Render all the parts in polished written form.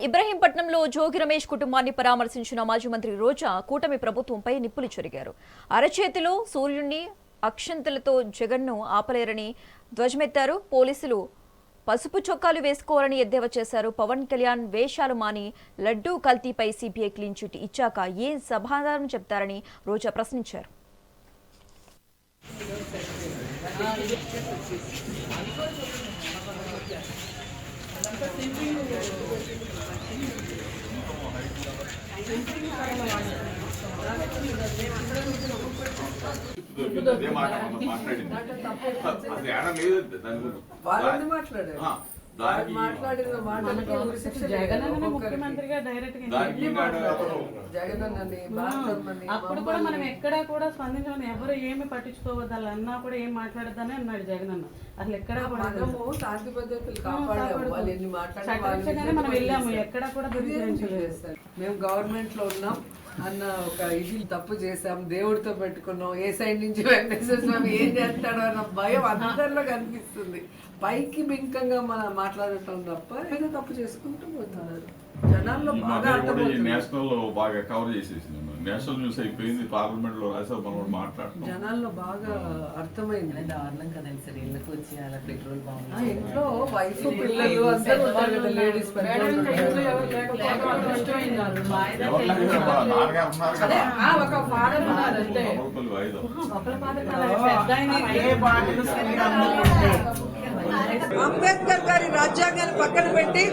ఇబ్రహీంపట్నంలో జోగి రమేష్ కుటుంబాన్ని పరామర్శించిన మాజీ మంత్రి రోజా కూటమి ప్రభుత్వంపై నిప్పులు చెరిగారు. అరచేతిలో సూర్యుడిని అక్షంతలతో జగన్ను ఆపలేరని ధ్వజమెత్తారు. పోలీసులు పసుపు చొక్కాలు వేసుకోవాలని ఎద్దేవా చేశారు. పవన్ కళ్యాణ్ వేషాలు మాని లడ్డూ కల్తీపై సిబిఐ క్లీన్ చిట్ ఇచ్చాక ఏం సమాధానం చెప్తారని రోజా ప్రశ్నించారు. అప్పుడు కూడా మనం ఎక్కడా కూడా స్పందించమని ఎవరు ఏమి పట్టించుకోవద్దు అన్నా కూడా ఏం మాట్లాడద్దని అన్నాడు జగన్ అన్న. అసలు ఎక్కడా శాంతి భద్రతలు మనం వెళ్ళాము, ఎక్కడా కూడా మేము గవర్నమెంట్ లో ఉన్నాం అన్న ఒక ఇది తప్పు చేసాం, దేవుడితో పెట్టుకున్నాం, ఏ సైడ్ నుంచి వెంకటేశ్వర స్వామి ఏం చేస్తాడో అన్న భయం అందరిలో కనిపిస్తుంది. పైకి బింకంగా మనం మాట్లాడటం తప్ప ఏదో తప్పు చేసుకుంటూ పోతున్నారు. జనాల్లో బాగా నేషనల్ బాగా కవర్ చేసేసింది, నేషనల్ న్యూస్ అయిపోయింది, పార్లమెంట్ లో రాసారు, మనం మాట్లాడుతున్నాం. జనాల్లో బాగా అర్థమైంది. దారుణం కదండి సార్, ఇళ్ళకి వచ్చి అలా పెట్రోల్ బాగుంది. ఇంట్లో వైఫ్ పిల్లలు అందరూ ఉంటారు కదా, లేడీస్ అంబేద్కర్ గారి రాజ్యాంగాన్ని పక్కన పెట్టి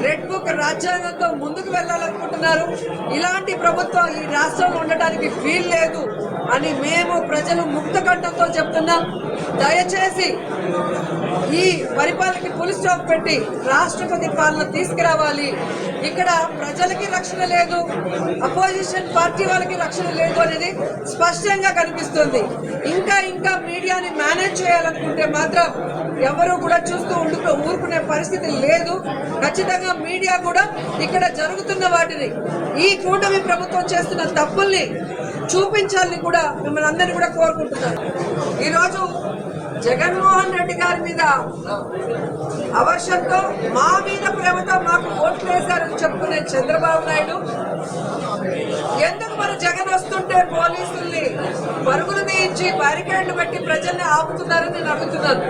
రెడ్ బుక్ రాజ్యాంగంతో ముందుకు వెళ్లాలనుకుంటున్నారు. ఇలాంటి ప్రభుత్వం ఈ రాష్ట్రంలో ఉండటానికి వీలు లేదు అని మేము ప్రజలు ముక్త కంఠంతో చెప్తున్నాం. దయచేసి ఈ పరిపాలనకి ఫుల్ స్టాప్ పెట్టి రాష్ట్రపతి పాలన తీసుకురావాలి. ఇక్కడ ప్రజలకి రక్షణ లేదు, అపోజిషన్ పార్టీ వాళ్ళకి రక్షణ లేదు అనేది స్పష్టంగా కనిపిస్తుంది. ఇంకా మీడియాని మేనేజ్ చేయాలనుకుంటే మాత్రం ఎవరు కూడా చూస్తూ ఊరుకునే పరిస్థితి లేదు. ఖచ్చితంగా మీడియా కూడా ఇక్కడ జరుగుతున్న వాటిని, ఈ కూటమి ప్రభుత్వం చేస్తున్న తప్పుల్ని చూపించాలని కూడా మిమ్మల్ని అందరినీ కూడా కోరుకుంటున్నాను. ఈరోజు జగన్మోహన్ రెడ్డి గారి మీద అవర్షంతో, మా మీద ప్రేమతో మాకు ఓట్లు వేశారని చెప్పుకునే చంద్రబాబు నాయుడు ఎందుకు మన జగన్ వస్తుంటే పోలీసుల్ని పరుగులు తీయించి బ్యారికేడ్లు పెట్టి ప్రజల్ని ఆపుతున్నారని నేను అడుగుతున్నాను.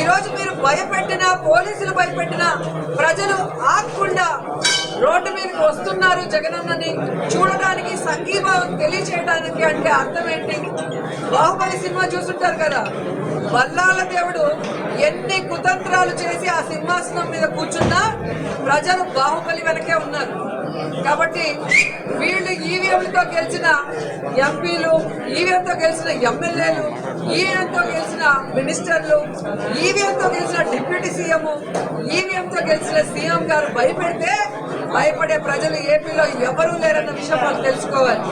ఈరోజు మీరు భయపెట్టినా, పోలీసులు భయపెట్టినా ప్రజలు ఆగకుండా రోడ్డు మీదకి వస్తున్నారు జగనన్నని చూడడానికి, సంఘీభావం తెలియచేయడానికి. అంటే అర్థం ఏంటి? బాహుబలి సినిమా చూస్తుంటారు కదా, బల్లాల దేవుడు ఎన్ని కుతంత్రాలు చేసి ఆ సింహాసనం మీద కూర్చున్నా ప్రజలు బాహుబలి వెనకే ఉన్నారు. కాబట్టి వీళ్ళు ఈవీఎంలతో గెలిచిన ఎంపీలు, ఈవీఎంతో గెలిచిన ఎమ్మెల్యేలు, ఈవీఎంతో గెలిచిన మినిస్టర్లు, ఈవీఎంతో గెలిచిన డిప్యూటీ సీఎం, ఈవీఎంతో గెలిచిన సీఎం గారు భయపెడితే భయపడే ప్రజలు ఏపీలో ఎవరూ లేరన్న విషయం వాళ్ళు తెలుసుకోవాలి.